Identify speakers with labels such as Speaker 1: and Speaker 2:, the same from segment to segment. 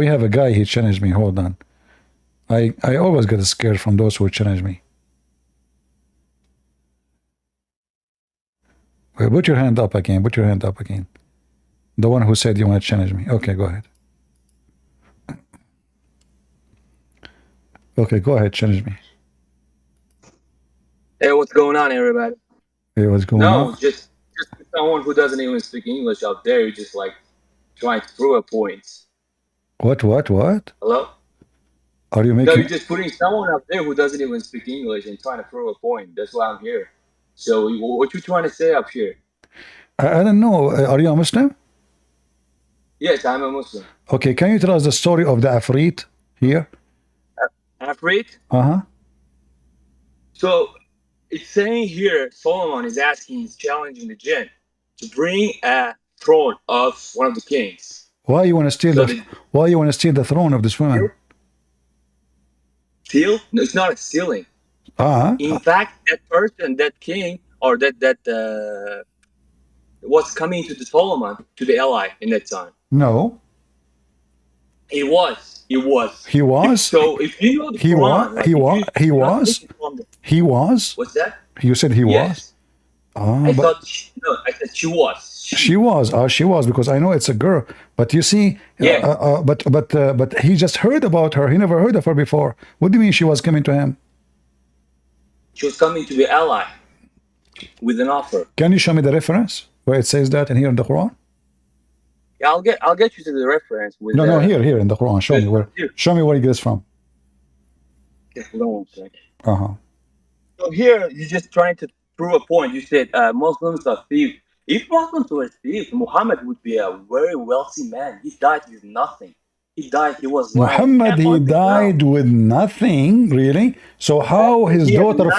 Speaker 1: have a guy, he challenged me. Hold on. I always get scared from those who challenge me. Wait, put your hand up again. Put your hand up again. The one who said you want to challenge me. Okay, go ahead. Okay, go ahead, challenge me.
Speaker 2: Hey, what's going on, everybody?
Speaker 1: Hey, what's going on?
Speaker 2: No, just someone who doesn't even speak English out there, just like trying to prove a point.
Speaker 1: What?
Speaker 2: Hello?
Speaker 1: Are you
Speaker 2: No,
Speaker 1: making...
Speaker 2: you're just putting someone out there who doesn't even speak English and trying to prove a point. That's why I'm here. So what you trying to say up here?
Speaker 1: I don't know. Are you a Muslim?
Speaker 2: Yes, I'm a Muslim.
Speaker 1: Okay, can you tell us the story of the Afrit here?
Speaker 2: Afrit?
Speaker 1: Uh-huh.
Speaker 2: So it's saying here, Solomon is asking, he's challenging the jinn to bring a throne of one of the kings.
Speaker 1: Why you want to steal why you want to steal the throne of this woman?
Speaker 2: Steal? No, it's not a stealing. In fact, that person, that king, or that was coming to the Solomon, to the ally in that time.
Speaker 1: No.
Speaker 2: He was.
Speaker 1: So
Speaker 2: if you know the Quran,
Speaker 1: he was.
Speaker 2: What's that?
Speaker 1: You said he was.
Speaker 2: I said she was.
Speaker 1: She was because I know it's a girl. But you see, but he just heard about her. He never heard of her before. What do you mean she was coming to him?
Speaker 2: She was coming to be ally with an offer.
Speaker 1: Can you show me the reference where it says that in here in the Quran?
Speaker 2: Yeah, I'll get you to the reference. With
Speaker 1: no, here in the Quran. Show me where. Show me where it gets from.
Speaker 2: Yeah, hold on 1 second.
Speaker 1: So
Speaker 2: here you're just trying to prove a point. You said Muslims are thieves. If Muslims were thieves, Muhammad would be a very wealthy man. He died with nothing. He was
Speaker 1: Muhammad. He died with nothing, really. So how his daughter?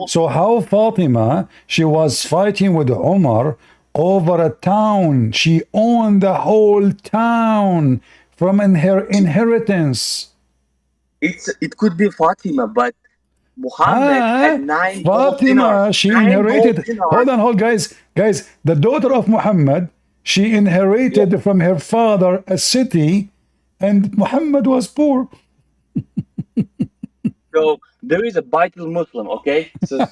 Speaker 1: So how Fatima? She was fighting with Umar over a town. She owned the whole town from her inheritance.
Speaker 2: It could be Fatima, but Muhammad had 9
Speaker 1: Fatima, she inherited. Hold on, guys. The daughter of Muhammad, she inherited from her father a city, and Muhammad was poor.
Speaker 2: So there is a Baitul Muslim, okay? So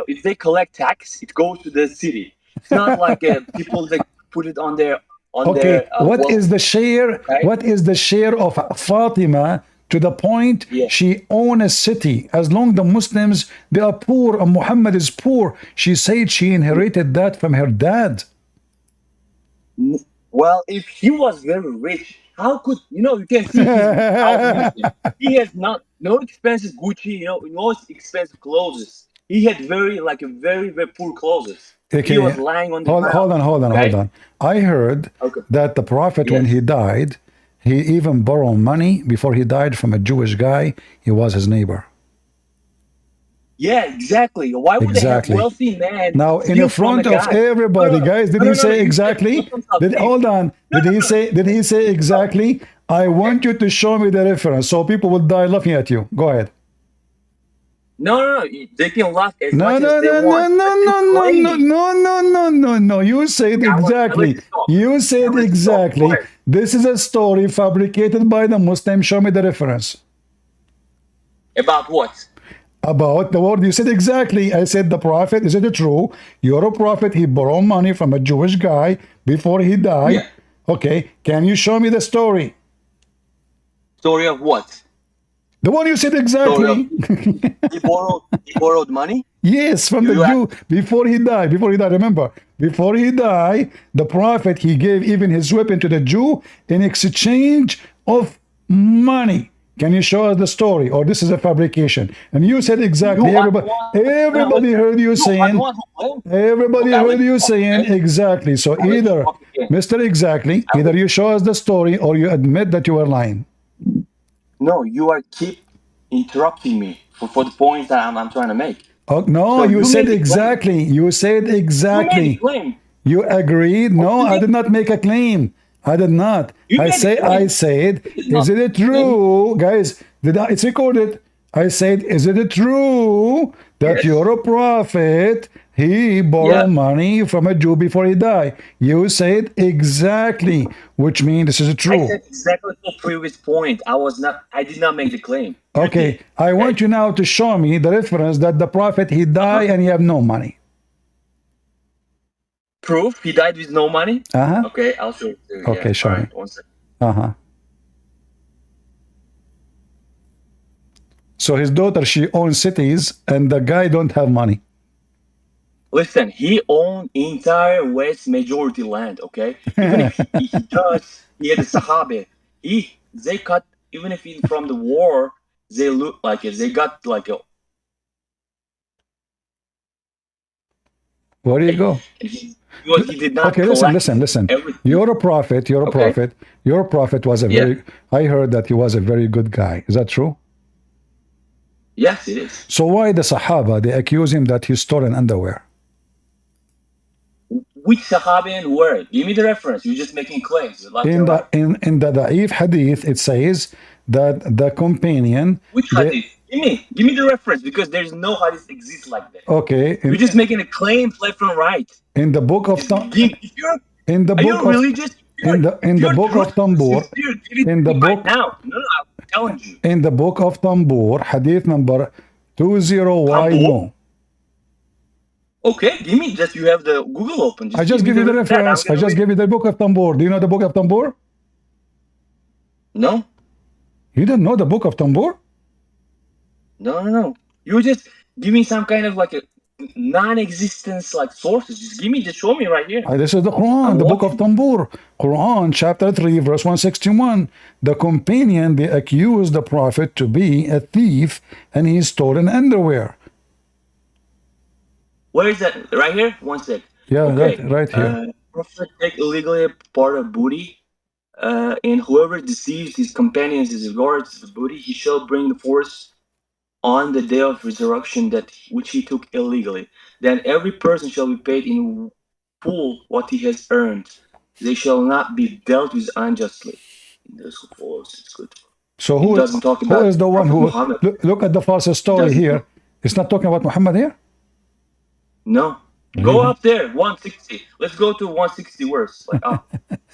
Speaker 2: if they collect tax, it goes to the city. It's not like people that put it on their
Speaker 1: what is the share? Right? What is the share of Fatima to the point she owns a city? As long the Muslims, they are poor and Muhammad is poor, she said she inherited that from her dad.
Speaker 2: Well, if he was very rich, how could you can see he has no expensive Gucci, no expensive clothes. He had very poor clothes.
Speaker 1: Okay.
Speaker 2: He was lying on the ground.
Speaker 1: Hold on. I heard that the prophet, when he died, he even borrowed money before he died from a Jewish guy. He was his neighbor.
Speaker 2: Yeah, exactly. Why would they have wealthy man
Speaker 1: now in front of everybody, guys? Did he say exactly? Hold on. Did he say exactly? I want you to show me the reference so people will die laughing at you. Go ahead.
Speaker 2: No. They can laugh as much as they want.
Speaker 1: No. You said exactly. You said exactly. This is a story fabricated by the Muslim. Show me the reference.
Speaker 2: About what?
Speaker 1: About the word. You said exactly. I said the prophet. Is it true? You're a prophet. He borrowed money from a Jewish guy before he died. Yeah. Okay. Can you show me the story?
Speaker 2: Story of what?
Speaker 1: The one you said exactly.
Speaker 2: He borrowed money?
Speaker 1: Yes, from the Jew before he died. Remember, before he died, the prophet, he gave even his weapon to the Jew in exchange of money. Can you show us the story? Or this is a fabrication? And you said exactly. Everybody heard you saying. Everybody heard you saying exactly. So either, Mr. Exactly, either you show us the story or you admit that you are lying.
Speaker 2: No, you keep interrupting me for the point that I'm trying to make.
Speaker 1: Oh, no, so you said exactly. You said exactly. You agreed. No, I did not make a claim. I did not. I said, is it true, guys? It's recorded. I said, is it true that you're a prophet? he borrowed money from a Jew before he died. You said exactly, which means this is
Speaker 2: I
Speaker 1: true.
Speaker 2: said exactly the previous point. I did not make the claim. You
Speaker 1: Okay,
Speaker 2: did.
Speaker 1: I want you now to show me the reference that the prophet he died and he have no money.
Speaker 2: Proof he died with no money?
Speaker 1: Uh-huh.
Speaker 2: Okay, I'll show it to you.
Speaker 1: Okay, show me.
Speaker 2: Alright, 1 second.
Speaker 1: Uh-huh. So his daughter, she owns cities, and the guy don't have money.
Speaker 2: Listen, he owned entire West majority land, okay? Even if he does, he had a Sahabe. They cut, even if he from the war, they look like it. They got like a.
Speaker 1: Where do you go?
Speaker 2: He did not.
Speaker 1: Okay, listen.
Speaker 2: everything.
Speaker 1: You're a prophet. You're a
Speaker 2: Okay.
Speaker 1: prophet. Your prophet was a very. I heard that he was a very good guy. Is that true?
Speaker 2: Yes, it is.
Speaker 1: So why the Sahaba they accuse him that he stole an underwear?
Speaker 2: Which Sahabi and where? Give me the reference. You're just making claims. Like
Speaker 1: In the Da'if hadith, it says that the companion.
Speaker 2: which hadith? Give me the reference because there's no hadith exists like that.
Speaker 1: Okay.
Speaker 2: You're just making a claim left and right.
Speaker 1: In the book of in the
Speaker 2: Are you
Speaker 1: book of
Speaker 2: religious?
Speaker 1: in the book of Tambur, in the book
Speaker 2: now. No, I'm telling you.
Speaker 1: in the book of Tambur, hadith number 20Y.
Speaker 2: Okay, give me just you have the Google open.
Speaker 1: I just give you the reference. I just give you the book of Tambur. Do you know the book of Tambur?
Speaker 2: No,
Speaker 1: You don't know the book of Tambur?
Speaker 2: no. You just give me some kind of like a non-existence like sources. Just show me right here.
Speaker 1: This is the Quran, the book of Tambur. Quran, chapter 3, verse 161. The companion, they accused the prophet to be a thief and he stole an underwear.
Speaker 2: Where is that? Right here? 1 sec.
Speaker 1: Yeah,
Speaker 2: Okay.
Speaker 1: right here.
Speaker 2: Prophet take illegally a part of booty, and whoever deceives his companions as regards the booty, he shall bring the force on the day of resurrection that which he took illegally. Then every person shall be paid in full what he has earned. They shall not be dealt with unjustly. Those who follows, it's good.
Speaker 1: So
Speaker 2: It doesn't talk
Speaker 1: who
Speaker 2: about
Speaker 1: is the one
Speaker 2: Prophet
Speaker 1: who
Speaker 2: Muhammad.
Speaker 1: look at the false story
Speaker 2: Doesn't-
Speaker 1: here? It's not talking about Muhammad here?
Speaker 2: No. Go up there, 160. Let's go to 160 words. Like up.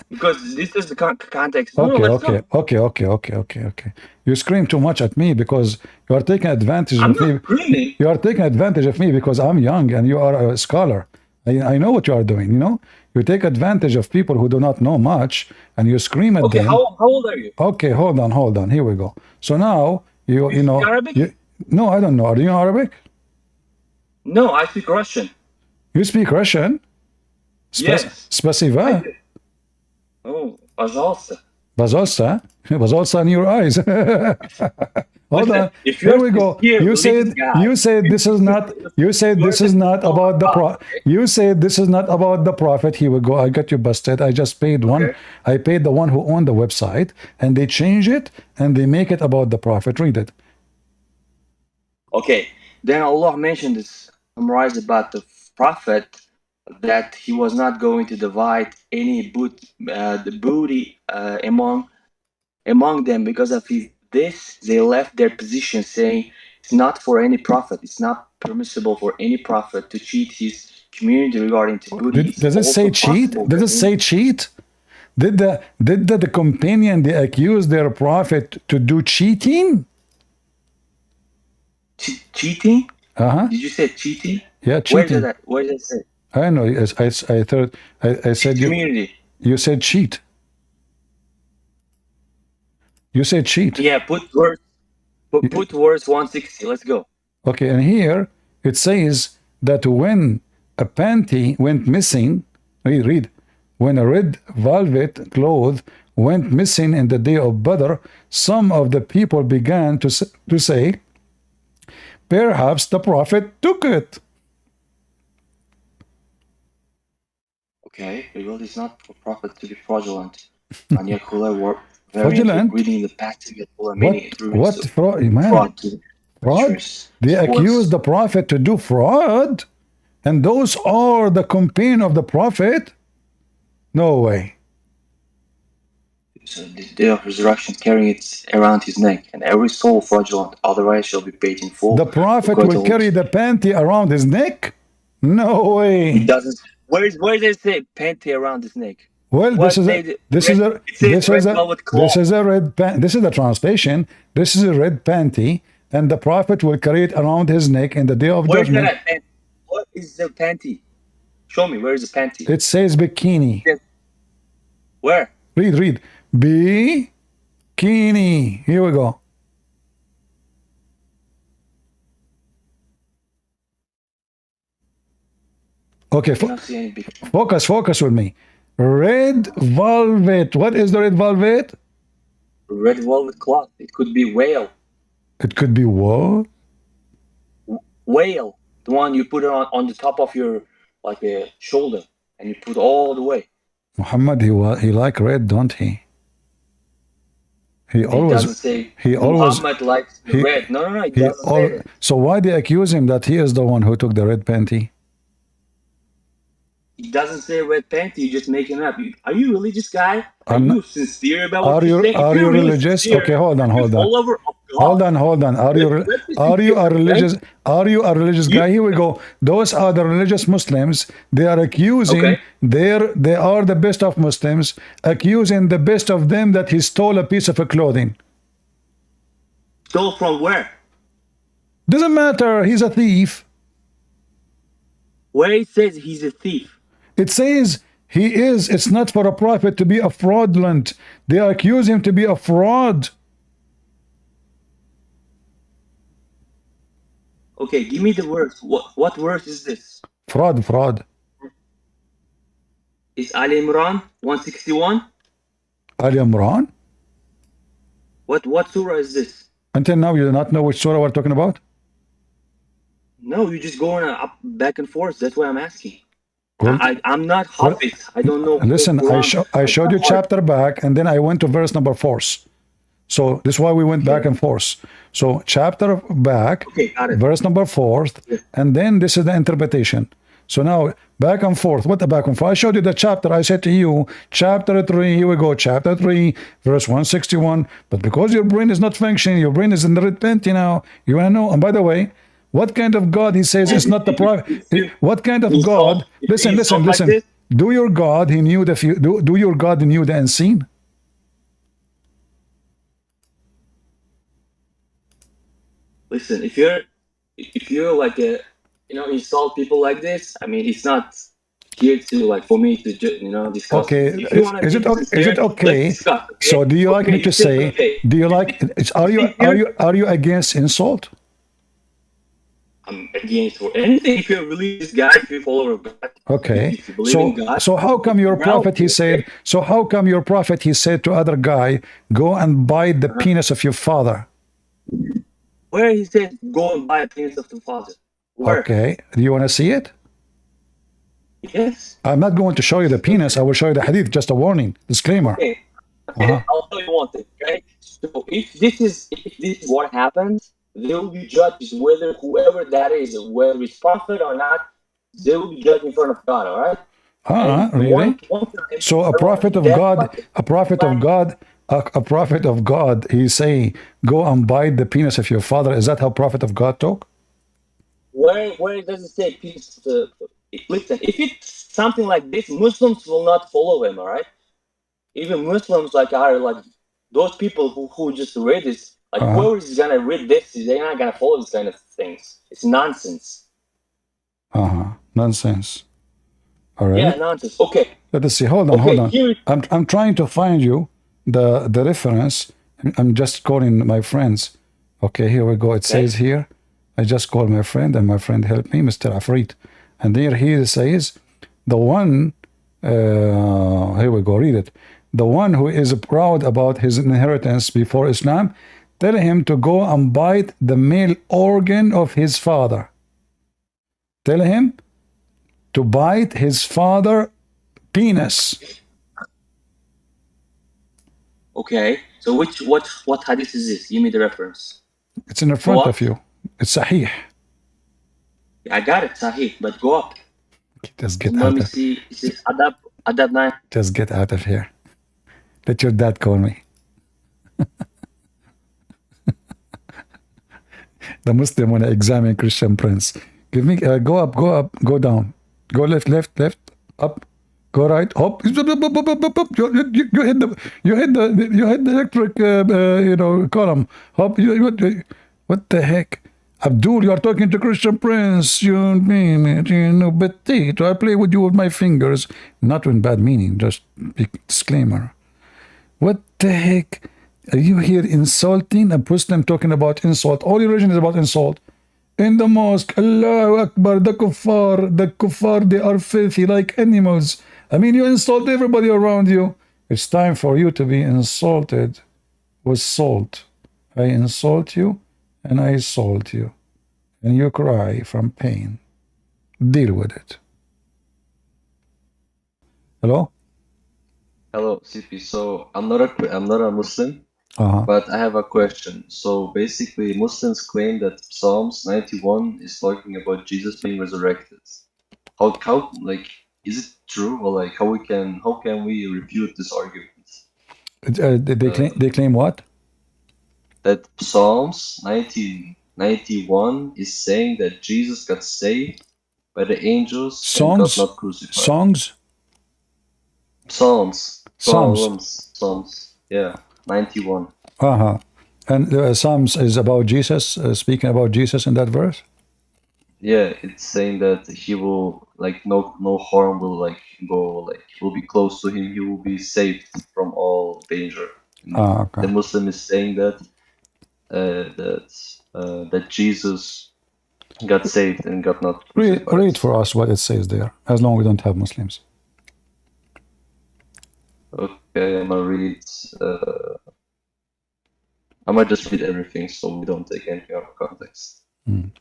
Speaker 2: Because this is the context. No, let's go.
Speaker 1: Okay. You scream too much at me because you are taking advantage
Speaker 2: I'm
Speaker 1: of me.
Speaker 2: not screaming.
Speaker 1: You are taking advantage of me because I'm young and you are a scholar. I know what you are doing, you know? You take advantage of people who do not know much and you scream at
Speaker 2: Okay,
Speaker 1: them.
Speaker 2: how old are you?
Speaker 1: Okay, hold on. Here we go. So now, you know...
Speaker 2: speak Arabic?
Speaker 1: No, I don't know. Are you Arabic?
Speaker 2: No, I speak Russian.
Speaker 1: You speak Russian?
Speaker 2: Yes.
Speaker 1: Спасибо.
Speaker 2: Oh, пожалуйста.
Speaker 1: Пожалуйста in your eyes. Hold on.
Speaker 2: If
Speaker 1: Here
Speaker 2: you're
Speaker 1: we go.
Speaker 2: sincere,
Speaker 1: You said this is not. You said this is not about the prophet. You said this is not about the prophet. Here we go. I got you busted. I just paid one.
Speaker 2: Okay.
Speaker 1: I paid the one who owned the website, and they change it and they make it about the prophet. Read it.
Speaker 2: Okay. Then Allah mentioned this, summarized about the prophet, that he was not going to divide any the booty among them because of this. They left their position, saying it's not for any prophet. It's not permissible for any prophet to cheat his community regarding to booty.
Speaker 1: Does it say cheat? Does it say cheat? Did the companion they accuse their prophet to do cheating?
Speaker 2: Cheating?
Speaker 1: Uh-huh.
Speaker 2: Did you say cheating?
Speaker 1: Yeah, cheating.
Speaker 2: Where does it say?
Speaker 1: I know. I thought I said
Speaker 2: Community.
Speaker 1: you said cheat. You said cheat.
Speaker 2: Yeah, put words 160. Let's go.
Speaker 1: Okay, and here it says that when a panty went missing, read, when a red velvet cloth went missing in the day of Badr, some of the people began to say, perhaps the prophet took it.
Speaker 2: Okay, well, it's not for prophet to be fraudulent. And yet, were very
Speaker 1: Fraudulent?
Speaker 2: reading the passage.
Speaker 1: What fraud? Man,
Speaker 2: Fraud. To
Speaker 1: fraud?
Speaker 2: scriptures.
Speaker 1: They
Speaker 2: Sports.
Speaker 1: accuse the prophet to do fraud? And those are the companion of the prophet? No way.
Speaker 2: So the day of resurrection, carrying it around his neck, and every soul fraudulent, otherwise shall be paid in full.
Speaker 1: The prophet will carry the panty around his neck? No way.
Speaker 2: It doesn't. Where does it say panty around the snake?
Speaker 1: Well,
Speaker 2: What
Speaker 1: this is a
Speaker 2: made it
Speaker 1: this
Speaker 2: red?
Speaker 1: is a
Speaker 2: It says
Speaker 1: this
Speaker 2: red
Speaker 1: is a
Speaker 2: velvet
Speaker 1: this
Speaker 2: cloth.
Speaker 1: is a red pan. This is the translation. This is a red panty, and the prophet will carry it around his neck in the day of
Speaker 2: Where's that
Speaker 1: judgment.
Speaker 2: at? What is the panty? Show me. Where is the panty?
Speaker 1: It says bikini.
Speaker 2: Where?
Speaker 1: Read. Bikini. Here we go. Okay,
Speaker 2: I don't see any big.
Speaker 1: focus with me. Red velvet. What is the red velvet?
Speaker 2: Red velvet cloth. It could be whale.
Speaker 1: It could be what?
Speaker 2: Whale. The one you put it on the top of your like a shoulder, and you put all the way.
Speaker 1: Muhammad, he like red, don't he? He
Speaker 2: It doesn't
Speaker 1: always
Speaker 2: say
Speaker 1: he always
Speaker 2: Muhammad likes
Speaker 1: he-
Speaker 2: red. No. It
Speaker 1: he
Speaker 2: doesn't
Speaker 1: all,
Speaker 2: say that.
Speaker 1: so why they accuse him that he is the one who took the red panty?
Speaker 2: It doesn't say red panty. You're just making it up. Are you a religious guy? Are
Speaker 1: I'm
Speaker 2: you
Speaker 1: not-
Speaker 2: sincere about
Speaker 1: Are
Speaker 2: what
Speaker 1: you
Speaker 2: you're saying? If
Speaker 1: are
Speaker 2: you're
Speaker 1: you
Speaker 2: really
Speaker 1: religious?
Speaker 2: sincere,
Speaker 1: Okay, hold on.
Speaker 2: you're a follower of God.
Speaker 1: Hold on. Are you a religious? Are you a religious guy? Here we go. Those are the religious Muslims. They are accusing.
Speaker 2: Okay.
Speaker 1: They are the best of Muslims, accusing the best of them that he stole a piece of a clothing.
Speaker 2: Stole from where?
Speaker 1: Doesn't matter. He's a thief.
Speaker 2: Where it says he's a thief.
Speaker 1: It says he is. It's not for a prophet to be a fraudulent. They accuse him to be a fraud.
Speaker 2: Okay, give me the verse. What verse is this?
Speaker 1: Fraud.
Speaker 2: Is Ali Imran 161?
Speaker 1: Ali Imran.
Speaker 2: What surah is this?
Speaker 1: Until now, you do not know which surah we're talking about?
Speaker 2: No, you're just going up back and forth. That's why I'm asking.
Speaker 1: Well,
Speaker 2: I'm not Hafiz. I don't know.
Speaker 1: listen,
Speaker 2: Quran.
Speaker 1: I showed you chapter back, and then I went to verse number 4. So this is why we went back and forth. So chapter back,
Speaker 2: Okay, got it.
Speaker 1: verse number 4, and then this is the interpretation. So now back and forth. What the back and forth? I showed you the chapter. I said to you, chapter 3. Here we go. Chapter 3, verse 161. But because your brain is not functioning, your brain is in the red panty now. You want to know? And by the way, what kind of God he says is not the prophet? What kind of God? Listen. Do your God he knew the do your God he knew the unseen?
Speaker 2: Listen, if you're like a insult people like this, I mean, it's not here to like for me to discuss.
Speaker 1: Okay,
Speaker 2: If you wanna
Speaker 1: is
Speaker 2: be
Speaker 1: it
Speaker 2: sincere,
Speaker 1: okay?
Speaker 2: let's discuss, okay?
Speaker 1: So do you like me
Speaker 2: Okay,
Speaker 1: to
Speaker 2: it's
Speaker 1: say?
Speaker 2: okay.
Speaker 1: Do you like? Are you against insult?
Speaker 2: I'm against for anything. If you're a religious guy, if you're a follower of God,
Speaker 1: Okay.
Speaker 2: if you believe in God,
Speaker 1: So how come your
Speaker 2: Well,
Speaker 1: prophet he said? So how come your prophet he said to other guy, go and bite the penis of your father?
Speaker 2: where he says go and buy a penis of the father. Where?
Speaker 1: Okay. Do you want to see it?
Speaker 2: Yes.
Speaker 1: I'm not going to show you the penis. I will show you the hadith. Just a warning, disclaimer.
Speaker 2: Okay. I'll tell you one thing. Okay. So if this is what happens, there will be judges whether whoever that is, whether it's prophet or not, they will be judged in front of God. All right. And
Speaker 1: Really?
Speaker 2: one time,
Speaker 1: So a prophet of God, a prophet of God, he say, go and bite the penis of your father. Is that how prophet of God talk?
Speaker 2: Where does it say peace? Listen, if it's something like this, Muslims will not follow him. All right. Even Muslims are like those people who just read this. Like whoever is gonna read this, they're not gonna follow this kind of things. It's nonsense.
Speaker 1: Nonsense. All right.
Speaker 2: Yeah, nonsense. Okay.
Speaker 1: Let us see. Hold on.
Speaker 2: Here,
Speaker 1: I'm trying to find you the reference. I'm just calling my friends. Okay, here we go. It says here, I just called my friend, and my friend helped me, Mr. Afrit. And there he says, the one, here we go, read it. The one who is proud about his inheritance before Islam, tell him to go and bite the male organ of his father. Tell him to bite his father penis.
Speaker 2: okay. So what hadith is this? Give me the reference.
Speaker 1: It's in the front of you. It's Sahih.
Speaker 2: I got it, Sahih, but go up.
Speaker 1: Just get
Speaker 2: Let
Speaker 1: out
Speaker 2: me
Speaker 1: of
Speaker 2: see. Is it Adab 9?
Speaker 1: Just get out of here. Let your dad call me. The Muslim want to examine Christian Prince. Give me, go up, go down. Go left, up, go right, hop. You hit the electric, column. Hop. What the heck? Abdul, you are talking to Christian Prince. But I play with you with my fingers. Not in bad meaning, just disclaimer. What the heck? Are you here insulting a Muslim talking about insult? All religion is about insult. In the mosque, Allahu Akbar, the kuffar, they are filthy like animals. I mean, you insult everybody around you. It's time for you to be insulted with salt. I insult you, and I salt you. And you cry from pain. Deal with it. Hello?
Speaker 3: Hello, CP. So I'm not a Muslim, but I have a question. So basically, Muslims claim that Psalms 91 is talking about Jesus being resurrected. How like is it true, or like how can we refute this argument?
Speaker 1: They claim what?
Speaker 3: That Psalms 91 is saying that Jesus got saved by the angels and got not crucified. Psalms. Yeah, 91.
Speaker 1: And Psalms is about Jesus, speaking about Jesus in that verse?
Speaker 3: Yeah, it's saying that he will, like, no harm will, like, go, like, will be close to him. He will be saved from all danger.
Speaker 1: Okay.
Speaker 3: The Muslim is saying that that Jesus got saved and got not crucified.
Speaker 1: Read for us what it says there, as long as we don't have Muslims.
Speaker 3: Okay, I'm gonna read. I might just read everything so we don't take anything out of context.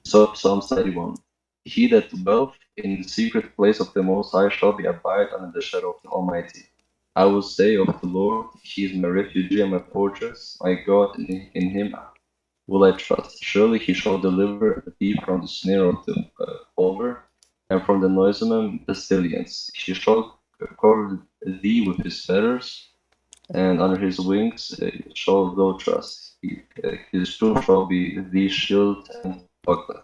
Speaker 3: So, Psalms 91. He that dwelleth in the secret place of the Most High shall be abide under the shadow of the Almighty. I will say of the Lord, He is my refuge and my fortress, my God, in Him will I trust. Surely He shall deliver thee from the snare of the fowler, and from the noisome pestilence. He shall cover thee with His feathers, and under His wings shall thou trust. His truth shall be thee shield and buckler.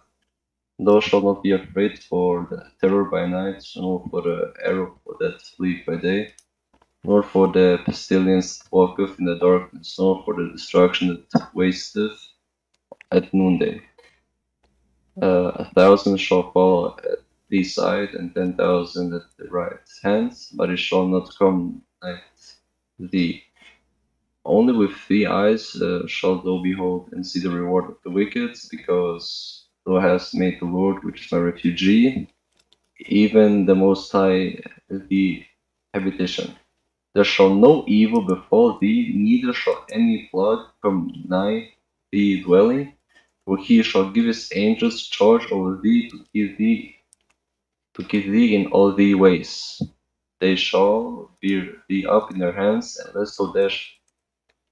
Speaker 3: Thou shalt not be afraid for the terror by night, nor for the arrow that fleeth by day, nor for the pestilence that walketh in the darkness, nor for the destruction that wasteth at noonday. 1,000 shall fall at thy side, and 10,000 at the right hand, but it shall not come at thee. Only with thy eyes shalt thou behold and see the reward of the wicked, because thou hast made the Lord, which is my refuge, even the Most High, the habitation. There shall no evil befall thee, neither shall any plague come nigh thy dwelling, for He shall give His angels charge over thee to keep thee in all thy ways. They shall bear thee up in their hands, and lest thou dash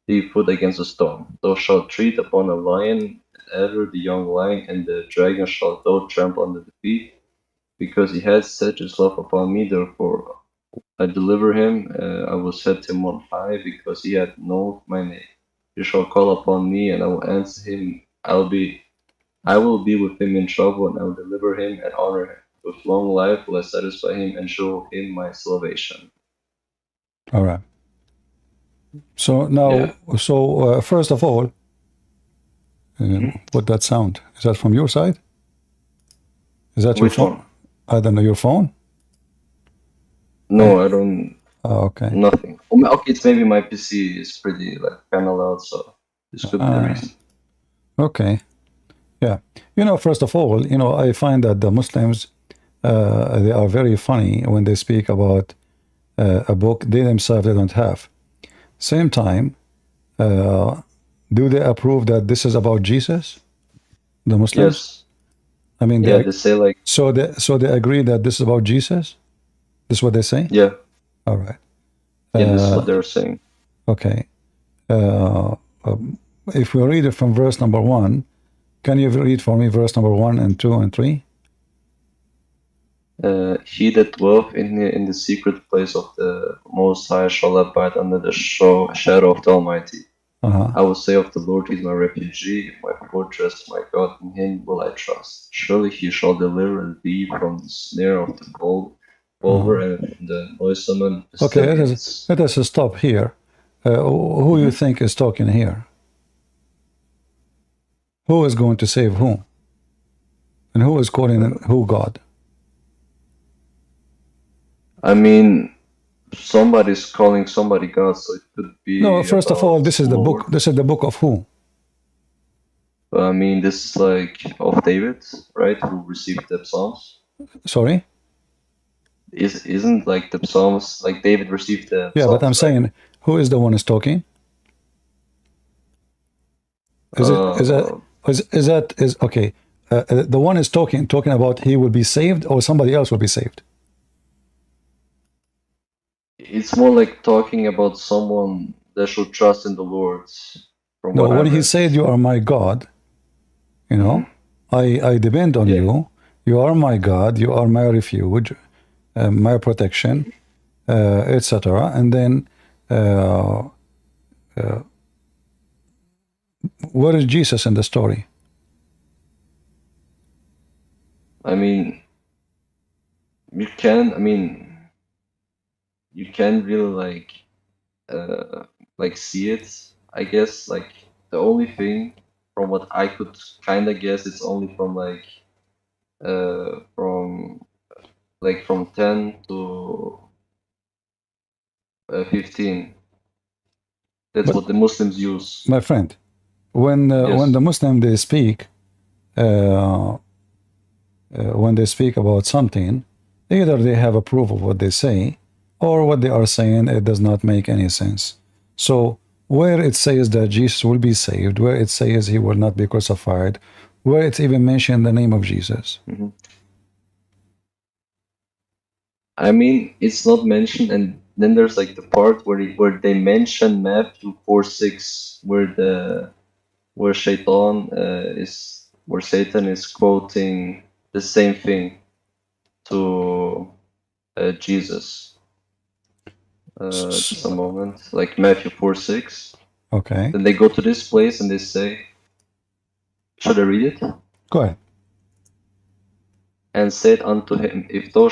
Speaker 3: thy foot against a stone. Thou shalt tread upon a lion, and adder, the young lion, and the dragon shalt thou trample under the feet, because He hath set His love upon me. Therefore I deliver him. I will set him on high, because he hath known my name. He shall call upon me, and I will answer him. I will be with him in trouble, and I will deliver him and honor him. With long life will I satisfy him and show him my salvation.
Speaker 1: All right. So now, first of all, what that sound? Is that from your side? Is that your phone?
Speaker 3: One?
Speaker 1: I don't know, your phone?
Speaker 3: No, I don't.
Speaker 1: Oh, okay.
Speaker 3: Nothing. Okay, it's maybe my PC is pretty kind of loud, so this could be the reason.
Speaker 1: Okay. Yeah. First of all, I find that the Muslims, they are very funny when they speak about a book they themselves they don't have. Same time, do they approve that this is about Jesus? The Muslims?
Speaker 3: Yes.
Speaker 1: I mean,
Speaker 3: they say like.
Speaker 1: So they agree that this is about Jesus? This is what they say?
Speaker 3: Yeah.
Speaker 1: All right.
Speaker 3: Yeah, this is what they're saying.
Speaker 1: Okay. If we read it from verse number 1, can you read for me verse number 1 and 2 and 3?
Speaker 3: He that dwelleth in the secret place of the Most High shall abide under the shadow of the Almighty. I will say of the Lord, He is my refuge, my fortress, my God, in Him will I trust. Surely He shall deliver thee from the snare of the wolver and from the noisome
Speaker 1: Okay,
Speaker 3: pestilence.
Speaker 1: let us stop here. Who you think is talking here? Who is going to save whom? And who is calling who God?
Speaker 3: I mean, somebody's calling somebody God, so it could be.
Speaker 1: No, first of all, this is the
Speaker 3: Lord.
Speaker 1: book. This is the book of who?
Speaker 3: I mean, this is like of David, right? Who received the Psalms.
Speaker 1: Sorry?
Speaker 3: Isn't like the Psalms, like David received the
Speaker 1: Yeah,
Speaker 3: Psalms,
Speaker 1: but I'm saying, who is the one is talking? Is okay? The one is talking about he will be saved, or somebody else will be saved.
Speaker 3: It's more like talking about someone that should trust in the Lord. From
Speaker 1: No,
Speaker 3: what
Speaker 1: when
Speaker 3: I
Speaker 1: he
Speaker 3: read.
Speaker 1: said, "You are my God," you know, I depend on you. You are my God. You are my refuge, my protection, etc. And then, where is Jesus in the story?
Speaker 3: I mean, you can. I mean, you can really like see it. I guess like the only thing from what I could kind of guess, it's only from from 10 to 15. That's what the Muslims use.
Speaker 1: My friend, when the Muslim they speak, when they speak about something, either they have a proof of what they say, or what they are saying it does not make any sense. So where it says that Jesus will be saved, where it says he will not be crucified, where it's even mentioned the name of Jesus.
Speaker 3: I mean, it's not mentioned, and then there's like the part where they mention Matthew 4:6, where Satan is quoting the same thing to Jesus. Just a moment, like Matthew 4:6.
Speaker 1: Okay.
Speaker 3: Then they go to this place and they say, should I read it?
Speaker 1: Go ahead.
Speaker 3: And said unto him, if thou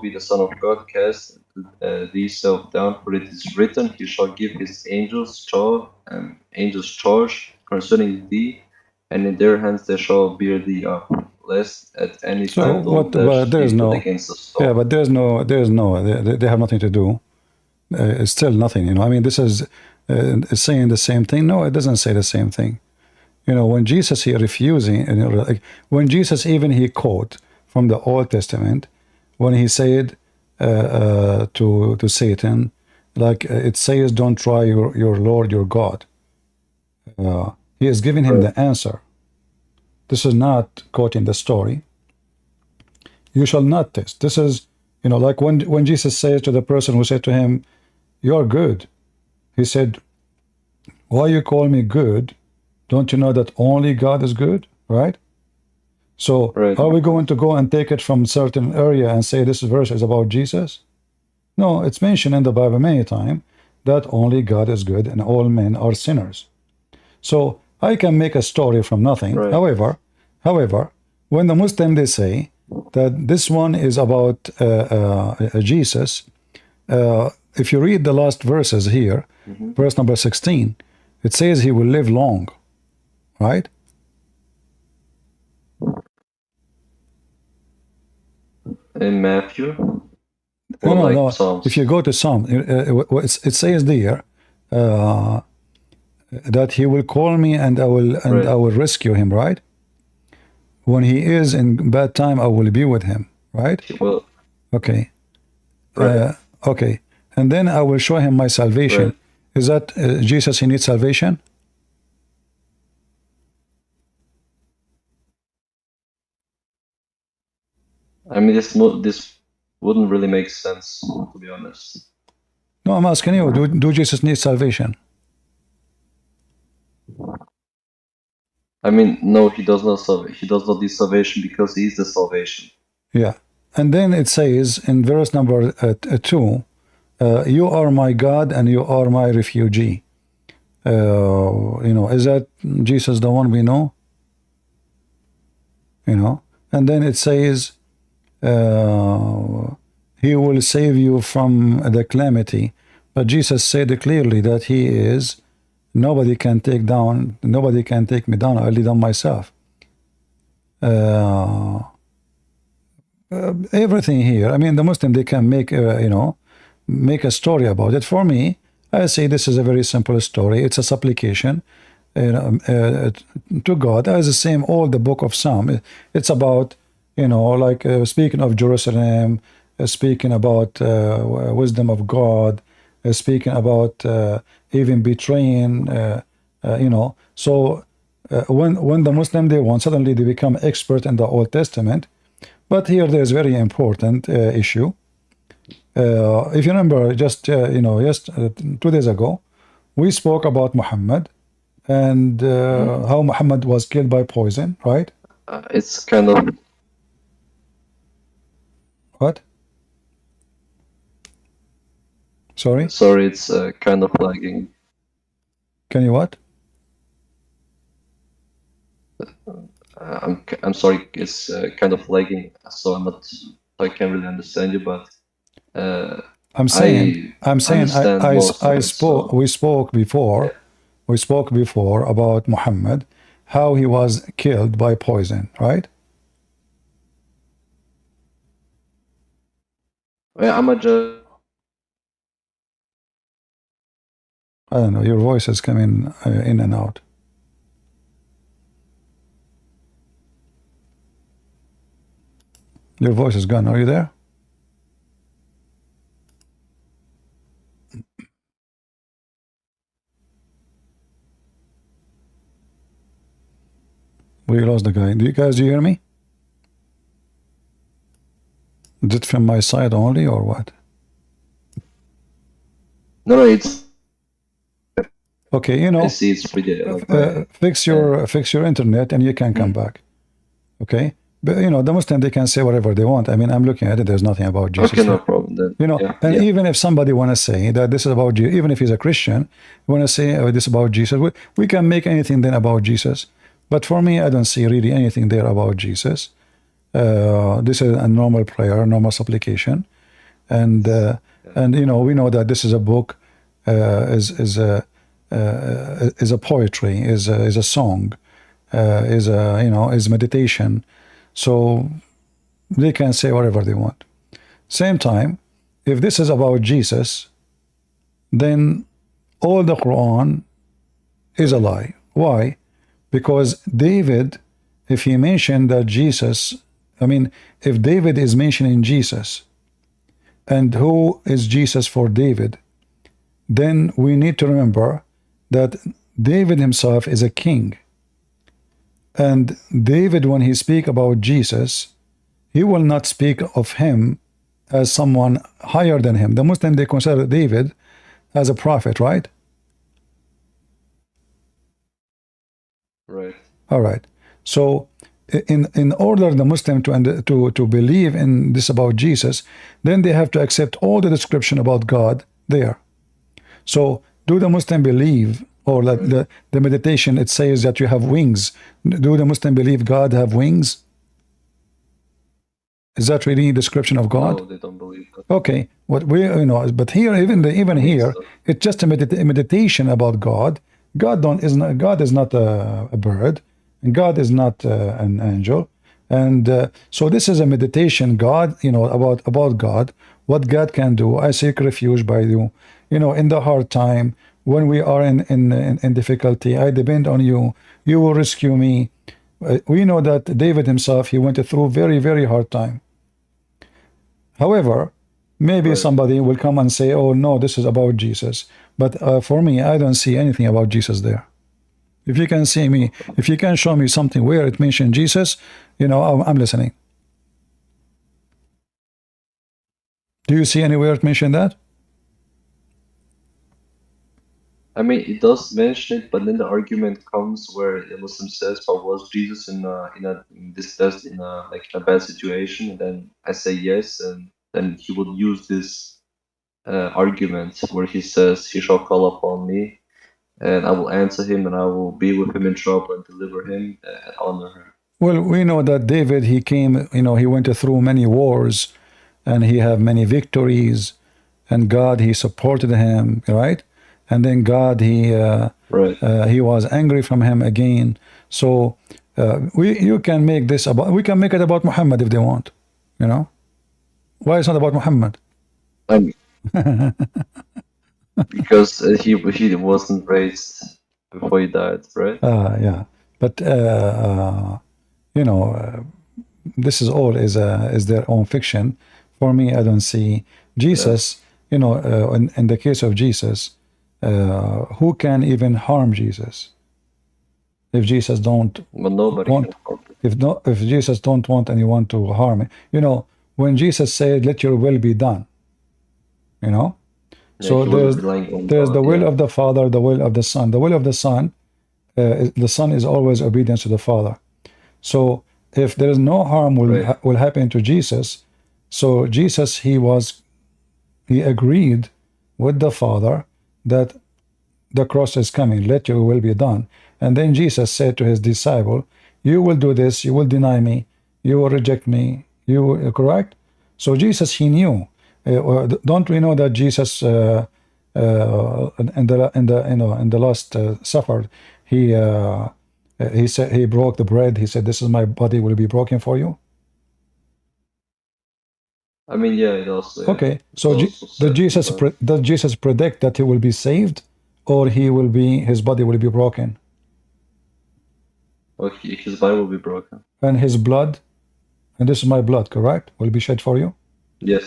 Speaker 3: be the Son of God, cast thyself down, for it is written, He shall give His angels charge concerning thee, and in their hands they shall bear thee up, lest at any time thou dash thy foot against a stone.
Speaker 1: Yeah, but they have nothing to do. It's still nothing, you know. I mean, this is it's saying the same thing. No, it doesn't say the same thing. You know, when Jesus he refusing, like when Jesus even he quote from the Old Testament, when he said to Satan, like it says, "Don't try your Lord your God." He is giving him the answer. This is not quoting the story. You shall not test. This is, you know, like when Jesus says to the person who said to him, "You are good," he said, "Why you call me good? Don't you know that only God is good?" Right? So are we going to go and take it from certain area and say this verse is about Jesus? No, it's mentioned in the Bible many times that only God is good and all men are sinners. So I can make a story from nothing. However, when the Muslim they say that this one is about Jesus, if you read the last verses here, verse number 16, it says he will live long, right?
Speaker 3: In Matthew?
Speaker 1: No.
Speaker 3: Psalms?
Speaker 1: If you go to Psalm, it says there that he will call me and I will rescue him, right? When he is in bad time, I will be with him, right?
Speaker 3: Well,
Speaker 1: okay. Okay. And then I will show him my salvation. Is that Jesus, he needs salvation?
Speaker 3: I mean, this wouldn't really make sense, to be honest.
Speaker 1: No, I'm asking you, do Jesus need salvation?
Speaker 3: I mean, no, he does not need salvation because he is the salvation.
Speaker 1: Yeah. And then it says in verse number 2, you are my God and you are my refugee. Is that Jesus the one we know? And then it says, he will save you from the calamity. But Jesus said clearly that he is, nobody can take me down, I lead on myself. Everything here, I mean, the Muslim, they can make, make a story about it. For me, I say this is a very simple story. It's a supplication to God, as the same all the book of Psalm. It's about, like speaking of Jerusalem, speaking about wisdom of God, speaking about even betraying, So when the Muslim, they want, suddenly they become expert in the Old Testament. But here there's very important issue. If you remember, just 2 days ago, we spoke about Muhammad and how Muhammad was killed by poison, right?
Speaker 3: It's kind of
Speaker 1: What? Sorry?
Speaker 3: it's kind of lagging.
Speaker 1: Can you what?
Speaker 3: I'm sorry, it's kind of lagging, so I can't really understand you, but
Speaker 1: I'm saying
Speaker 3: understand most of it,
Speaker 1: we spoke before.
Speaker 3: Yeah.
Speaker 1: We spoke before about Muhammad, how he was killed by poison, right?
Speaker 3: I'm just
Speaker 1: I don't know, your voice is coming in and out. Your voice is gone. Are you there? We lost the guy. Do you hear me? Is it from my side only or what?
Speaker 3: no, it's
Speaker 1: Okay,
Speaker 3: I see it's pretty
Speaker 1: fix your internet and you can come back. Okay, but the Muslim, they can say whatever they want. I mean, I'm looking at it. There's nothing about Jesus.
Speaker 3: okay, no problem then.
Speaker 1: And even if somebody want to say that this is about Jesus, even if he's a Christian, want to say this about Jesus, we can make anything then about Jesus. But for me, I don't see really anything there about Jesus. This is a normal prayer, normal supplication, and we know that this is a book, is a poetry, is a song, is meditation. So they can say whatever they want. Same time, if this is about Jesus, then all the Quran is a lie. Why? Because David, if he mentioned that Jesus, if David is mentioning Jesus, and who is Jesus for David, then we need to remember that David himself is a king. And David, when he speak about Jesus, he will not speak of him as someone higher than him. The Muslim, they consider David as a prophet, right?
Speaker 3: Right.
Speaker 1: All right. So in order the Muslim to believe in this about Jesus, then they have to accept all the description about God there. So do the Muslim believe, or that the meditation, it says that you have wings? Do the Muslim believe God have wings? Is that really a description of God?
Speaker 3: No, they don't believe that.
Speaker 1: Okay, what we but here, even here, it's just a meditation about God. God is not a bird, and God is not an angel, and so this is a meditation. God, about God, what God can do. I seek refuge by you, in the hard time, when we are in difficulty. I depend on you. You will rescue me. We know that David himself, he went through very, very hard time. However, maybe somebody will come and say, oh no, this is about Jesus. But for me, I don't see anything about Jesus there. If you can see me, if you can show me something where it mentioned Jesus, I'm listening. Do you see anywhere it mentioned that?
Speaker 3: I mean, it does mention it, but then the argument comes where the Muslim says, "But was Jesus in this test in a bad situation?" And then I say yes, and then he would use this argument where he says, "He shall call upon me, and I will answer him, and I will be with him in trouble and deliver him and honor him.
Speaker 1: Well, we know that David, he came, he went through many wars and he had many victories, and God, he supported him, right? And then God,
Speaker 3: Right.
Speaker 1: he was angry from him again. So you can make this about, we can make it about Muhammad if they want, Why it's not about Muhammad?
Speaker 3: Um, because he wasn't raised before he died, right?
Speaker 1: Yeah, but this is all is their own fiction. For me, I don't see Jesus. In the case of Jesus, who can even harm Jesus if Jesus don't
Speaker 3: But nobody
Speaker 1: want?
Speaker 3: can harm him.
Speaker 1: If Jesus don't want anyone to harm him, when Jesus said, "Let your will be done,"
Speaker 3: Yeah,
Speaker 1: so
Speaker 3: he was relying on
Speaker 1: there's
Speaker 3: God,
Speaker 1: the will
Speaker 3: yeah.
Speaker 1: of the Father, the will of the Son. The will of the Son, the Son is always obedience to the Father. So if there is no harm
Speaker 3: Right.
Speaker 1: will happen to Jesus, so Jesus he agreed with the Father that the cross is coming. Let your will be done. And then Jesus said to his disciple, "You will do this. You will deny me. You will reject me. You will," correct. So Jesus, he knew. Don't we know that Jesus in the last supper, he said, he broke the bread. He said, "This is my body will be broken for you."
Speaker 3: I mean, yeah, it also. Yeah,
Speaker 1: Okay,
Speaker 3: it's
Speaker 1: so
Speaker 3: also said,
Speaker 1: does Jesus predict that he will be saved, or his body will be broken,
Speaker 3: well, his body will be broken.
Speaker 1: and his blood, and this is my blood, correct, will be shed for you?
Speaker 3: Yes.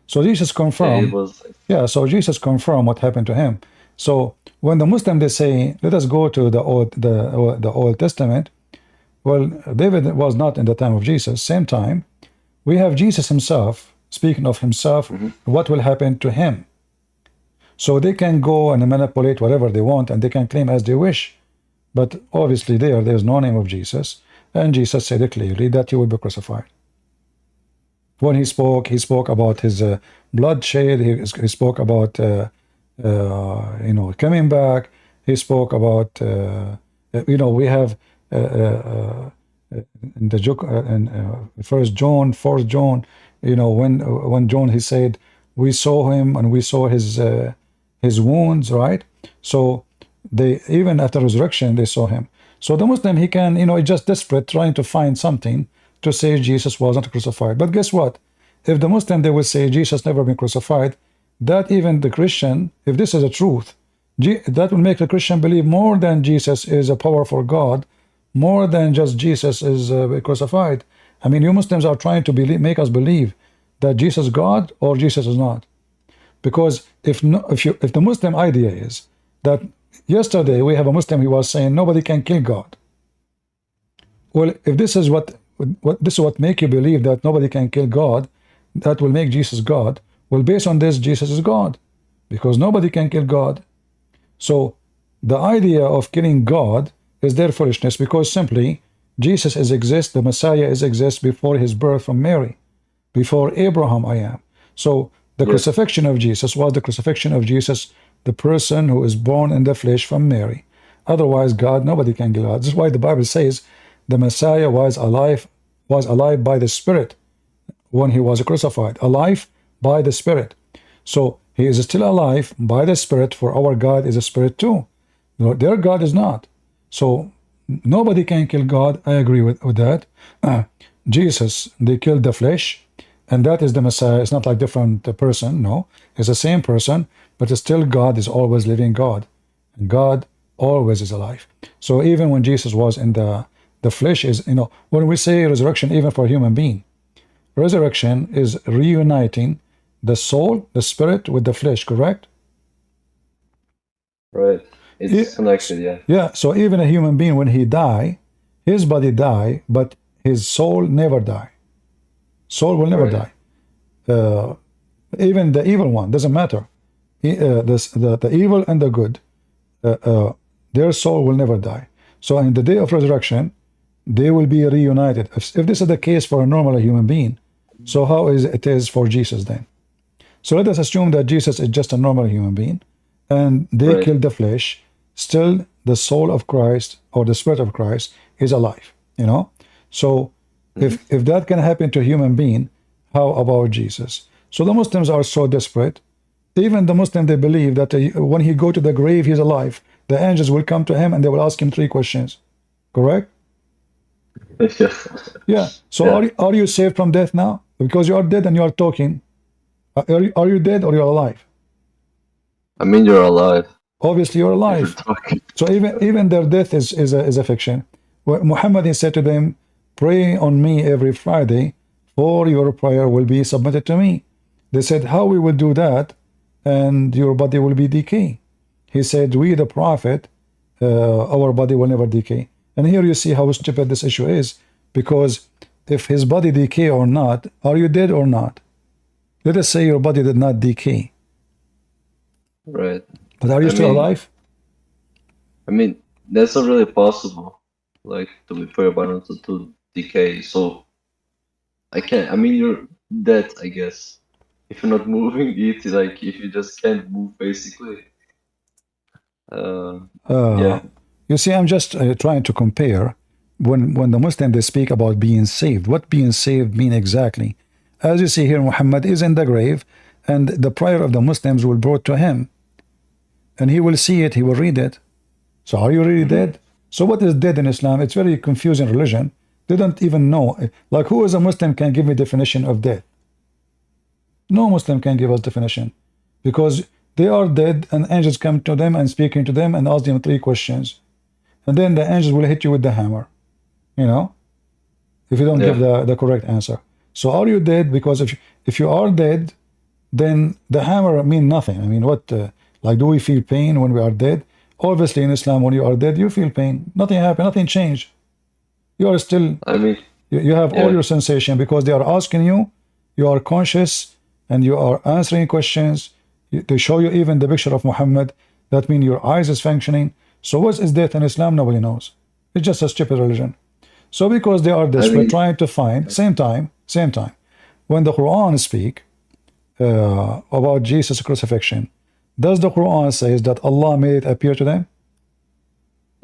Speaker 1: So Jesus
Speaker 3: Yeah, it
Speaker 1: confirmed.
Speaker 3: was.
Speaker 1: Yeah, so Jesus confirmed what happened to him. So when the Muslim they say, "Let us go to the Old Testament," well, David was not in the time of Jesus. Same time, we have Jesus himself speaking of himself, what will happen to him. So they can go and manipulate whatever they want, and they can claim as they wish. But obviously there's no name of Jesus, and Jesus said it clearly that he will be crucified. When he spoke about his bloodshed. He spoke about coming back. He spoke about we have in the First John, Fourth John. When John he said, "We saw him and we saw his wounds," right? So they, even after resurrection, they saw him. So the Muslim, he can, just desperate, trying to find something to say Jesus wasn't crucified. But guess what? If the Muslim, they will say Jesus never been crucified, that even the Christian, if this is a truth, that will make the Christian believe more than Jesus is a powerful God, more than just Jesus is crucified. I mean, you Muslims are trying to make us believe that Jesus is God or Jesus is not. Because if the Muslim idea is that, yesterday we have a Muslim, he was saying nobody can kill God. Well, if this is what make you believe that nobody can kill God, that will make Jesus God. Well, based on this, Jesus is God, because nobody can kill God. So the idea of killing God is their foolishness, because simply Jesus exists, the Messiah exists before his birth from Mary, before Abraham I am. So the crucifixion of Jesus was the crucifixion of Jesus, the person who is born in the flesh from Mary. Otherwise, God, nobody can kill God. This is why the Bible says the Messiah was alive by the Spirit when he was crucified, alive by the Spirit. So he is still alive by the Spirit, for our God is a Spirit too. Their God is not. So nobody can kill God. I agree with that. Jesus, they killed the flesh, and that is the Messiah. It's not like different person. No, it's the same person, but still God is always living God, and God always is alive. So even when Jesus was in the flesh is, when we say resurrection, even for a human being, resurrection is reuniting the soul, the spirit, with the flesh, correct?
Speaker 3: Right. It's connected, yeah.
Speaker 1: Yeah, so even a human being, when he die, his body die, but his soul never die. Soul will never die. Even the evil one, doesn't matter. The evil and the good, their soul will never die. So in the day of resurrection, they will be reunited. If this is the case for a normal human being, so how is it for Jesus then? So let us assume that Jesus is just a normal human being, and they killed the flesh. still the soul of Christ or the spirit of Christ is alive, you know. So if that can happen to a human being, how about Jesus? So the Muslims are so desperate. Even the Muslim, they believe that when he go to the grave, he's alive. The angels will come to him and they will ask him 3 questions. Correct? Yeah. So
Speaker 3: Yeah.
Speaker 1: are you saved from death now? Because you are dead and you are talking. Are you dead or you're alive?
Speaker 3: I mean, you're alive.
Speaker 1: Obviously, you're
Speaker 3: If you're
Speaker 1: alive.
Speaker 3: talking.
Speaker 1: So even their death is a fiction. Muhammad, he said to them, pray on me every Friday, for your prayer will be submitted to me. They said, how we will do that, and your body will be decay. He said, we the prophet, our body will never decay. And here you see how stupid this issue is, because if his body decay or not, are you dead or not? Let us say your body did not decay,
Speaker 3: Right.
Speaker 1: but are you still alive?
Speaker 3: I mean, that's not really possible. Like, to be fair, but not to decay. So, I can't. I mean, you're dead, I guess. If you're not moving, if you just can't move, basically. Yeah.
Speaker 1: You see, I'm just trying to compare when the Muslim they speak about being saved. What being saved mean exactly? As you see here, Muhammad is in the grave, and the prayer of the Muslims will brought to him, and he will see it. He will read it. So, are you really dead? So, what is dead in Islam? It's very confusing religion. They don't even know. Like, who is a Muslim can give me definition of death? No Muslim can give us definition, because they are dead, and angels come to them and speaking to them and ask them 3 questions, and then the angels will hit you with the hammer, you know, if you don't give the correct answer. So are you dead? Because if you are dead, then the hammer mean nothing. I mean, what like, do we feel pain when we are dead? Obviously in Islam, when you are dead, you feel pain. Nothing happened, nothing changed. You are still,
Speaker 3: I mean,
Speaker 1: you have all your sensation, because they are asking you, you are conscious, and you are answering questions. They show you even the picture of Muhammad. That means your eyes is functioning. So what is death in Islam? Nobody knows. It's just a stupid religion. So because they are desperate, trying to find, same time, when the Quran speak about Jesus' crucifixion, does the Quran says that Allah made it appear to them?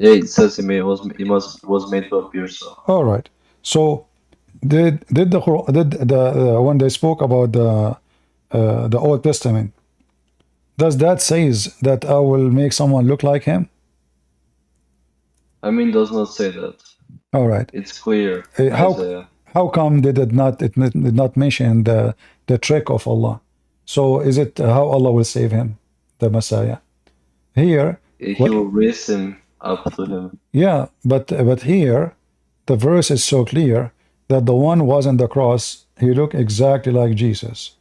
Speaker 3: yeah, it says he was made to appear so.
Speaker 1: All right. So did the Quran, when they spoke about the Old Testament, does that says that I will make someone look like him?
Speaker 3: I mean, does not say that.
Speaker 1: All right.
Speaker 3: It's clear.
Speaker 1: How come it did not mention the trick of Allah? So is it how Allah will save him, the Messiah? Here
Speaker 3: He will raise him up to him.
Speaker 1: Yeah, but here the verse is so clear that the one was on the cross, he looked exactly like Jesus.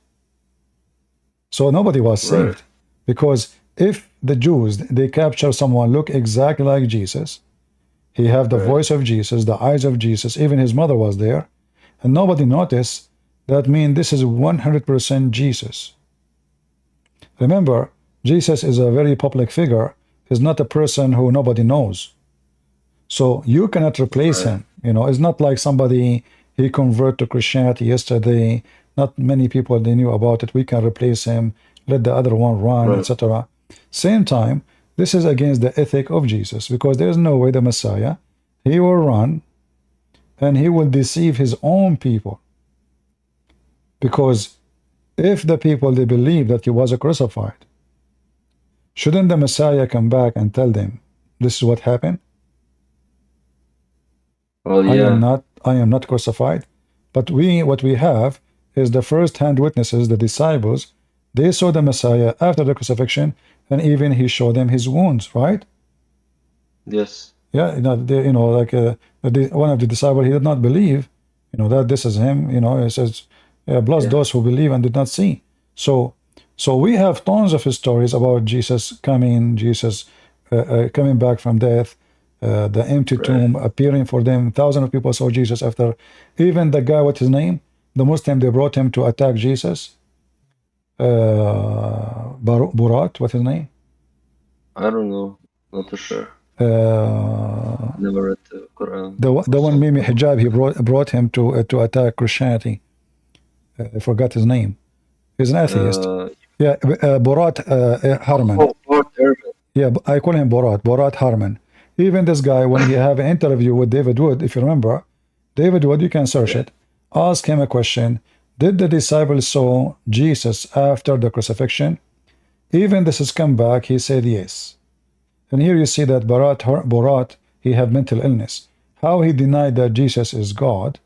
Speaker 1: So nobody was saved, because if the Jews they capture someone look exactly like Jesus, he have the voice of Jesus, the eyes of Jesus, even his mother was there, and nobody noticed, that means this is 100% Jesus. Remember, Jesus is a very public figure. He's not a person who nobody knows. So you cannot replace him. You know, it's not like somebody he converted to Christianity yesterday. Not many people they knew about it. We can replace him, let the other one run, etc. Same time, this is against the ethic of Jesus, because there is no way the Messiah, he will run and he will deceive his own people. Because if the people they believe that he was crucified, shouldn't the Messiah come back and tell them this is what happened?
Speaker 3: Well, yeah.
Speaker 1: I am not crucified. But what we have is the first-hand witnesses, the disciples. They saw the Messiah after the crucifixion, and even he showed them his wounds, right?
Speaker 3: Yes.
Speaker 1: Yeah, like one of the disciples, he did not believe, that this is him. He says, bless those who believe and did not see. So we have tons of stories about Jesus coming back from death, the empty tomb appearing for them. Thousands of people saw Jesus after. Even the guy, what's his name? The Muslim, they brought him to attack Jesus. Burat, what's his name?
Speaker 3: I don't know. Not too sure. Never read the Quran.
Speaker 1: The one Mimi Hijab, he brought him to attack Christianity. I forgot his name. He's an atheist. Burat Harman.
Speaker 3: Oh,
Speaker 1: Yeah, I call him Borat Harman. Even this guy, when he have an interview with David Wood, if you remember, David Wood, you can search it. Ask him a question. Did the disciples saw Jesus after the crucifixion? Even this has come back, he said yes. And here you see that Borat, he have mental illness. How he denied that Jesus is God,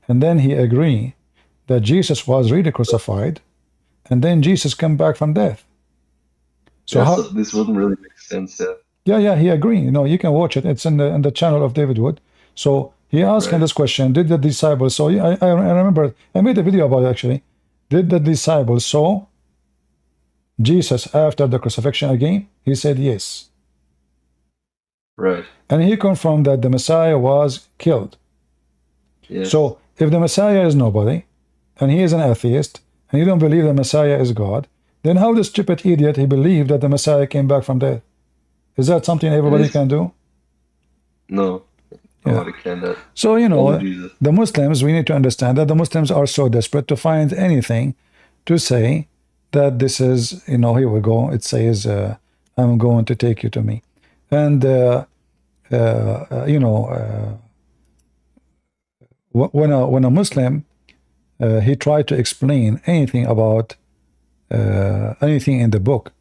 Speaker 1: and then he agreed that Jesus was really crucified, and then Jesus come back from death. So
Speaker 3: Yeah,
Speaker 1: how?
Speaker 3: so this wouldn't really make sense.
Speaker 1: Yeah, he agreed. You know, you can watch it. It's in the channel of David Wood. So he asked him
Speaker 3: Right.
Speaker 1: this question: did the disciples? So I remember I made a video about it actually. Did the disciples saw Jesus after the crucifixion again? He said yes,
Speaker 3: Right.
Speaker 1: and he confirmed that the Messiah was killed.
Speaker 3: Yes.
Speaker 1: So if the Messiah is nobody, and he is an atheist, and you don't believe the Messiah is God, then how the stupid idiot he believed that the Messiah came back from death? Is that something everybody
Speaker 3: Yes.
Speaker 1: can do?
Speaker 3: No.
Speaker 1: Yeah.
Speaker 3: Nobody can that.
Speaker 1: So, you know,
Speaker 3: Only Jesus.
Speaker 1: the Muslims, we need to understand that the Muslims are so desperate to find anything to say that this is, you know, here we go. It says, I'm going to take you to me. And, you know, when a Muslim, he tried to explain anything about anything in the book,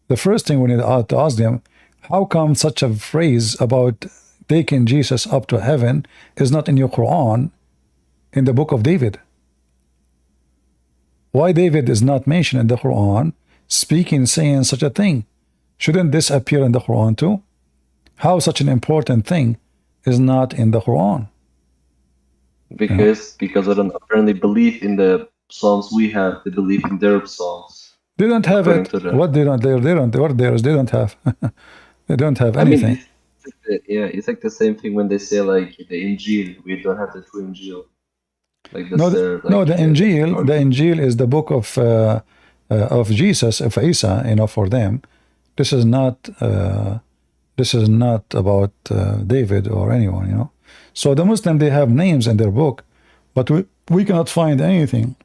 Speaker 1: the first thing we need to ask them, how come such a phrase about taking Jesus up to heaven is not in your Quran, in the book of David? Why David is not mentioned in the Quran, speaking, saying such a thing? Shouldn't this appear in the Quran too? How such an important thing is not in the Quran?
Speaker 3: Because I don't apparently believe in the Psalms we have, they believe in their Psalms.
Speaker 1: They don't have
Speaker 3: According
Speaker 1: it.
Speaker 3: to the-
Speaker 1: What they don't, they don't, what theirs, they don't have. They don't have
Speaker 3: I mean,
Speaker 1: anything.
Speaker 3: it's like the same thing when they say like the Injil, we don't have the true Injil. Like that's
Speaker 1: No,
Speaker 3: their, like,
Speaker 1: no, the Injil,
Speaker 3: argument.
Speaker 1: the Injil is the book of Jesus, of Isa, you know, for them. This is not about David or anyone, you know. So the Muslim, they have names in their book, but we cannot find anything.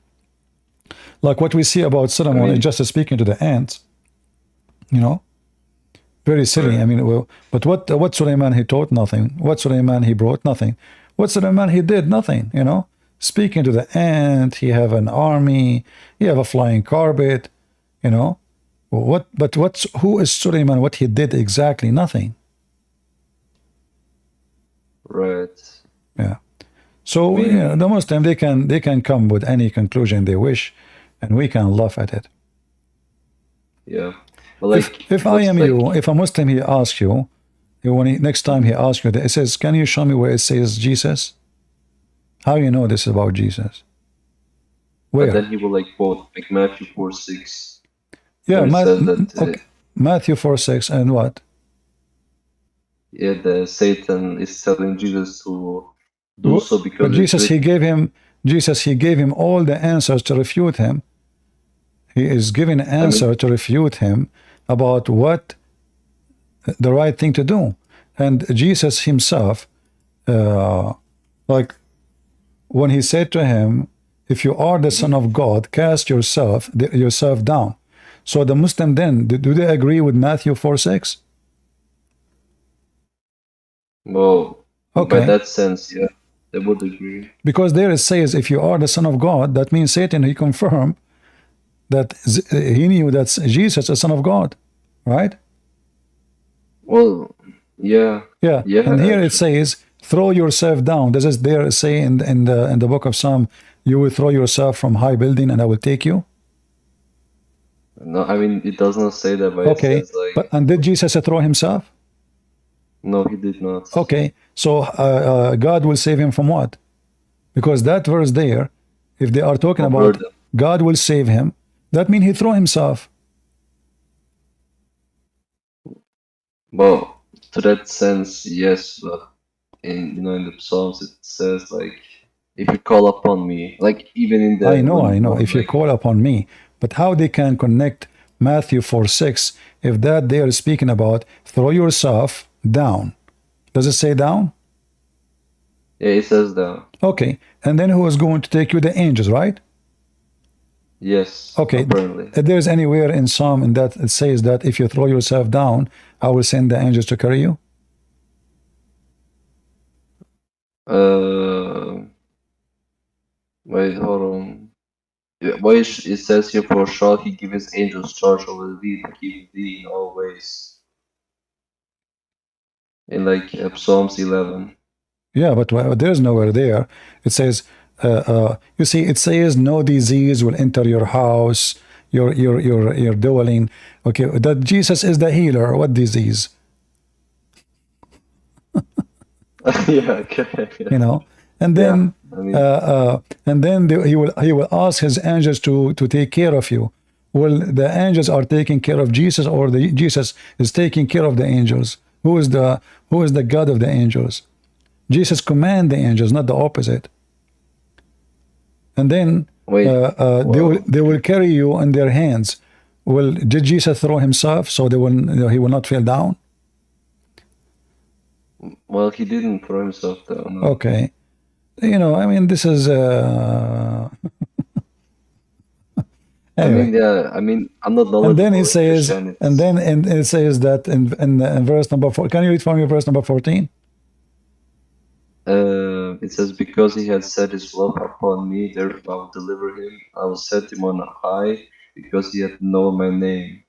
Speaker 1: Like what we see about Solomon, is just speaking to the ants, you know. Very silly.
Speaker 3: Right.
Speaker 1: I mean, well, but what Suleiman he taught? Nothing. What Suleiman he brought? Nothing. What Suleiman he did? Nothing. You know, speaking to the ant, he have an army, he have a flying carpet. You know, what? But who is Suleiman? What he did exactly? Nothing.
Speaker 3: Right.
Speaker 1: Yeah. So yeah, the Muslim, they can come with any conclusion they wish, and we can laugh at it.
Speaker 3: Yeah. But like,
Speaker 1: If I am you, if a Muslim he asks you, next time he asks you, it says, "Can you show me where it says Jesus?" How you know this is about Jesus? Where?
Speaker 3: But then he will like quote like Matthew 4:6.
Speaker 1: Yeah,
Speaker 3: where it says that,
Speaker 1: okay. Matthew 4:6 and what?
Speaker 3: Yeah, the Satan is telling Jesus to do so because
Speaker 1: But Jesus he gave him all the answers to refute him. He is giving an answer to refute him about what the right thing to do. And Jesus himself, like when he said to him, if you are the Son of God, cast yourself down. So the Muslim then, do they agree with Matthew 4:6?
Speaker 3: Well,
Speaker 1: Okay.
Speaker 3: by that sense, yeah, they would agree.
Speaker 1: Because there it says, if you are the Son of God, that means Satan, he confirmed that he knew that Jesus is the Son of God, right?
Speaker 3: Well, yeah.
Speaker 1: Yeah.
Speaker 3: Yeah,
Speaker 1: And here it
Speaker 3: actually.
Speaker 1: says, throw yourself down. Does it there say in the book of Psalm, you will throw yourself from high building and I will take you?
Speaker 3: No, I mean it does not say that, but
Speaker 1: Okay.
Speaker 3: it says like
Speaker 1: And did Jesus throw himself?
Speaker 3: no, he did not.
Speaker 1: Okay. So God will save him from what? Because that verse there, if they are talking
Speaker 3: From
Speaker 1: about
Speaker 3: burden.
Speaker 1: God will save him, that means he threw himself.
Speaker 3: Well, to that sense, yes, but in in the Psalms it says like if you call upon me, like even in the
Speaker 1: I know. If you
Speaker 3: like,
Speaker 1: call upon me, but how they can connect Matthew 4:6 if that they are speaking about throw yourself down? Does it say down?
Speaker 3: yeah, it says that.
Speaker 1: Okay, and then who is going to take you? The angels, right?
Speaker 3: Yes,
Speaker 1: Okay,
Speaker 3: apparently.
Speaker 1: if there's anywhere in Psalm in that it says that if you throw yourself down, I will send the angels to carry you.
Speaker 3: Wait, hold on. Yeah, why it says here, for shall he give his angels charge over thee to keep thee in all ways. In like Psalms 11.
Speaker 1: Yeah, but there's nowhere there. It says, you see, it says no disease will enter your house, your dwelling. Okay, that Jesus is the healer. What disease?
Speaker 3: Yeah, okay.
Speaker 1: You know, and
Speaker 3: Yeah,
Speaker 1: then
Speaker 3: I mean,
Speaker 1: he will ask his angels to take care of you. Well, the angels are taking care of Jesus, or the Jesus is taking care of the angels. Who is the God of the angels? Jesus command the angels, not the opposite. And then
Speaker 3: wait,
Speaker 1: they will carry you in their hands. Well, did Jesus throw himself so he will not fall down?
Speaker 3: well, he didn't throw himself down. No.
Speaker 1: Okay, you know, I mean, this is
Speaker 3: I
Speaker 1: anyway.
Speaker 3: mean, yeah, I mean, I'm not
Speaker 1: And
Speaker 3: knowledgeable
Speaker 1: then he
Speaker 3: in
Speaker 1: says,
Speaker 3: Christianity.
Speaker 1: and then it says that in verse number 4. Can you read for me verse number 14?
Speaker 3: It says, because he had set his love upon me, therefore I will deliver him. I will set him on high, because he hath known my name.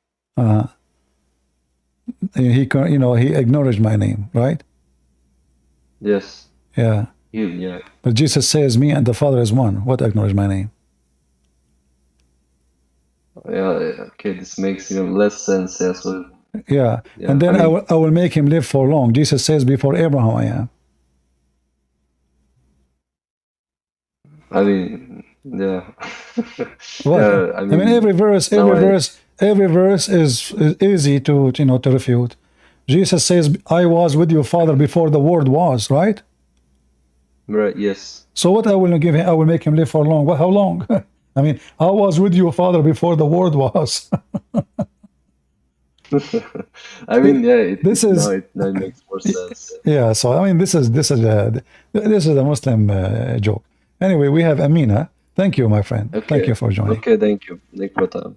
Speaker 1: He acknowledged my name, right?
Speaker 3: Yes.
Speaker 1: Yeah.
Speaker 3: Yeah.
Speaker 1: But Jesus says, me and the Father is one. What acknowledge my name?
Speaker 3: Yeah, okay, this makes even less sense. Yeah, so,
Speaker 1: Yeah.
Speaker 3: yeah,
Speaker 1: And then
Speaker 3: I mean,
Speaker 1: I will make him live for long. Jesus says, before Abraham I am.
Speaker 3: I mean, yeah.
Speaker 1: What?
Speaker 3: Yeah,
Speaker 1: I mean, every verse is easy to refute. Jesus says, I was with you, Father, before the world was, right?
Speaker 3: Right, yes.
Speaker 1: So what I will give him, I will make him live for long. What? How long? I mean, I was with you, Father, before the world was.
Speaker 3: I mean, yeah, that makes more sense.
Speaker 1: Yeah. So I mean, this is a Muslim joke. Anyway, we have Amina. Thank you, my friend.
Speaker 3: Okay.
Speaker 1: Thank you for joining.
Speaker 3: Okay, thank you. Thank you for your time.